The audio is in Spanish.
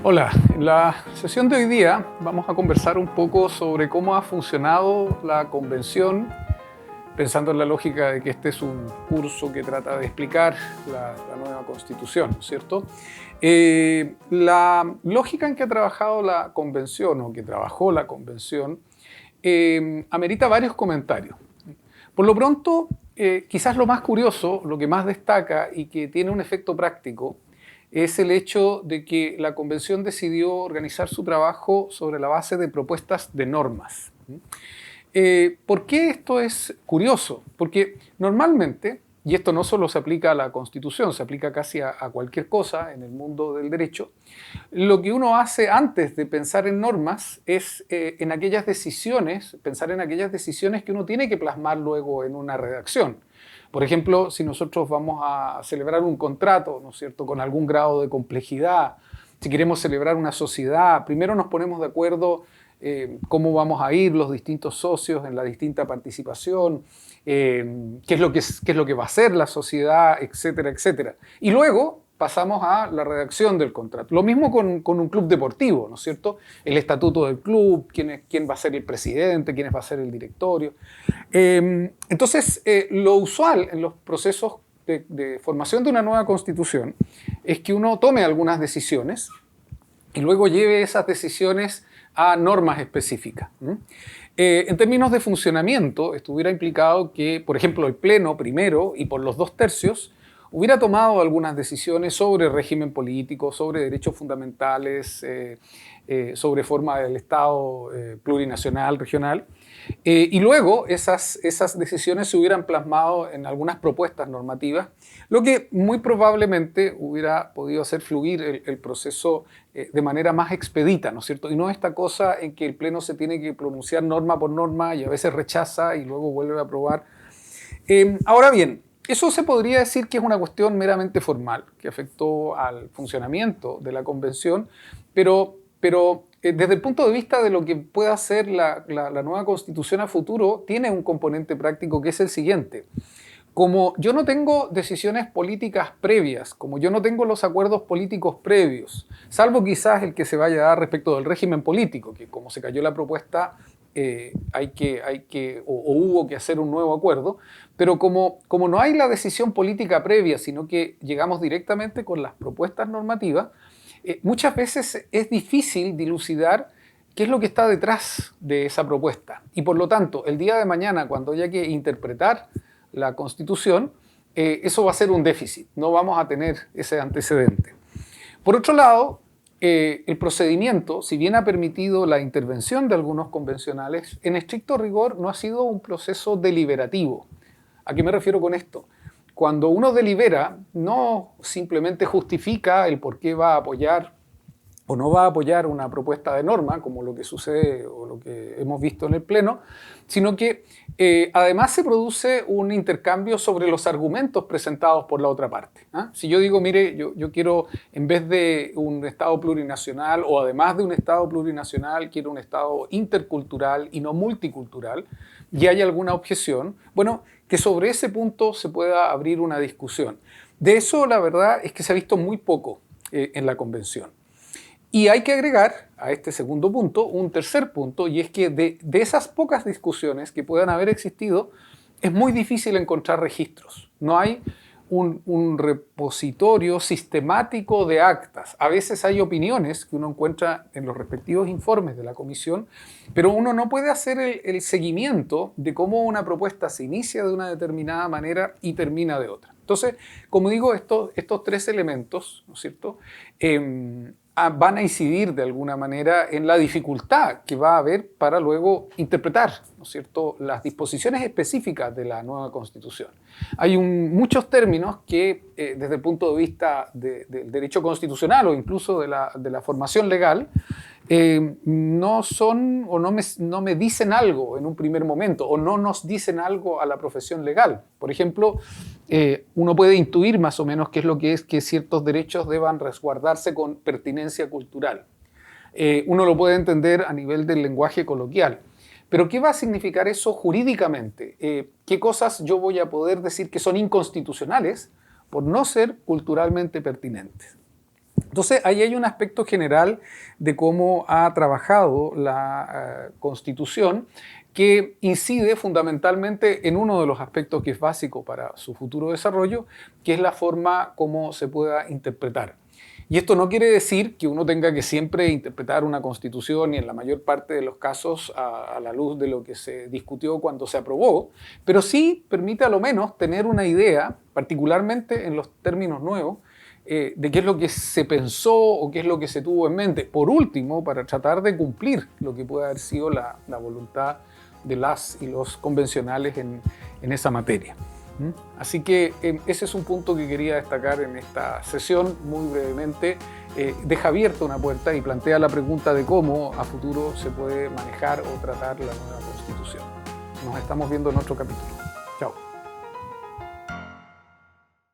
Hola, en la sesión de hoy día vamos a conversar un poco sobre cómo ha funcionado la convención, pensando en la lógica de que este es un curso que trata de explicar la nueva constitución, ¿no es cierto? La lógica en que ha trabajado la convención o que trabajó la convención amerita varios comentarios. Por lo pronto, quizás lo más curioso, lo que más destaca y que tiene un efecto práctico, es el hecho de que la convención decidió organizar su trabajo sobre la base de propuestas de normas. ¿Por qué esto es curioso? Porque normalmente, y esto no solo se aplica a la Constitución, se aplica casi a cualquier cosa en el mundo del derecho, lo que uno hace antes de pensar en normas es en aquellas decisiones, pensar en aquellas decisiones que uno tiene que plasmar luego en una redacción. Por ejemplo, si nosotros vamos a celebrar un contrato, ¿no es cierto?, con algún grado de complejidad, si queremos celebrar una sociedad, primero nos ponemos de acuerdo cómo vamos a ir los distintos socios en la distinta participación, qué es lo que va a hacer la sociedad, etcétera, etcétera. Y luego pasamos a la redacción del contrato. Lo mismo con un club deportivo, ¿no es cierto? El estatuto del club, quién va a ser el presidente, quién va a ser el directorio. Entonces, lo usual en los procesos de formación de una nueva constitución es que uno tome algunas decisiones y luego lleve esas decisiones a normas específicas. En términos de funcionamiento, estuviera implicado que, por ejemplo, el Pleno primero y por los 2/3 hubiera tomado algunas decisiones sobre régimen político, sobre derechos fundamentales, sobre forma del Estado plurinacional, regional, y luego esas decisiones se hubieran plasmado en algunas propuestas normativas, lo que muy probablemente hubiera podido hacer fluir el proceso de manera más expedita, ¿no es cierto? Y no esta cosa en que el Pleno se tiene que pronunciar norma por norma y a veces rechaza y luego vuelve a aprobar. Ahora bien, eso se podría decir que es una cuestión meramente formal, que afectó al funcionamiento de la convención, pero desde el punto de vista de lo que pueda ser la nueva constitución a futuro, tiene un componente práctico que es el siguiente. Como yo no tengo decisiones políticas previas, como yo no tengo los acuerdos políticos previos, salvo quizás el que se vaya a dar respecto del régimen político, que como se cayó la propuesta, hubo que hacer un nuevo acuerdo, pero como no hay la decisión política previa, sino que llegamos directamente con las propuestas normativas, muchas veces es difícil dilucidar qué es lo que está detrás de esa propuesta. Y por lo tanto, el día de mañana, cuando haya que interpretar la Constitución, eso va a ser un déficit, no vamos a tener ese antecedente. Por otro lado, el procedimiento, si bien ha permitido la intervención de algunos convencionales, en estricto rigor no ha sido un proceso deliberativo. ¿A qué me refiero con esto? Cuando uno delibera, no simplemente justifica el por qué va a apoyar o no va a apoyar una propuesta de norma, como lo que sucede o lo que hemos visto en el Pleno, sino que además se produce un intercambio sobre los argumentos presentados por la otra parte. Si yo digo, mire, yo quiero, en vez de un Estado plurinacional o además de un Estado plurinacional, quiero un Estado intercultural y no multicultural, y hay alguna objeción, bueno, que sobre ese punto se pueda abrir una discusión. De eso, la verdad, es que se ha visto muy poco en la Convención. Y hay que agregar a este segundo punto un tercer punto, y es que de esas pocas discusiones que puedan haber existido, es muy difícil encontrar registros. No hay un repositorio sistemático de actas. A veces hay opiniones que uno encuentra en los respectivos informes de la comisión, pero uno no puede hacer el seguimiento de cómo una propuesta se inicia de una determinada manera y termina de otra. Entonces, como digo, estos tres elementos, ¿no es cierto?, van a incidir de alguna manera en la dificultad que va a haber para luego interpretar, ¿no es cierto?, las disposiciones específicas de la nueva Constitución. Hay muchos términos que desde el punto de vista del derecho constitucional o incluso de la formación legal, no son o no me dicen algo en un primer momento o no nos dicen algo a la profesión legal. Por ejemplo, uno puede intuir más o menos qué es lo que es que ciertos derechos deban resguardarse con pertinencia cultural. Uno lo puede entender a nivel del lenguaje coloquial. Pero ¿qué va a significar eso jurídicamente? ¿Qué cosas yo voy a poder decir que son inconstitucionales por no ser culturalmente pertinentes? Entonces, ahí hay un aspecto general de cómo ha trabajado la Constitución que incide fundamentalmente en uno de los aspectos que es básico para su futuro desarrollo, que es la forma como se pueda interpretar. Y esto no quiere decir que uno tenga que siempre interpretar una Constitución y en la mayor parte de los casos a la luz de lo que se discutió cuando se aprobó, pero sí permite a lo menos tener una idea, particularmente en los términos nuevos, de qué es lo que se pensó o qué es lo que se tuvo en mente. Por último, para tratar de cumplir lo que puede haber sido la voluntad de las y los convencionales en esa materia. Así que ese es un punto que quería destacar en esta sesión, muy brevemente. Deja abierta una puerta y plantea la pregunta de cómo a futuro se puede manejar o tratar la nueva Constitución. Nos estamos viendo en otro capítulo.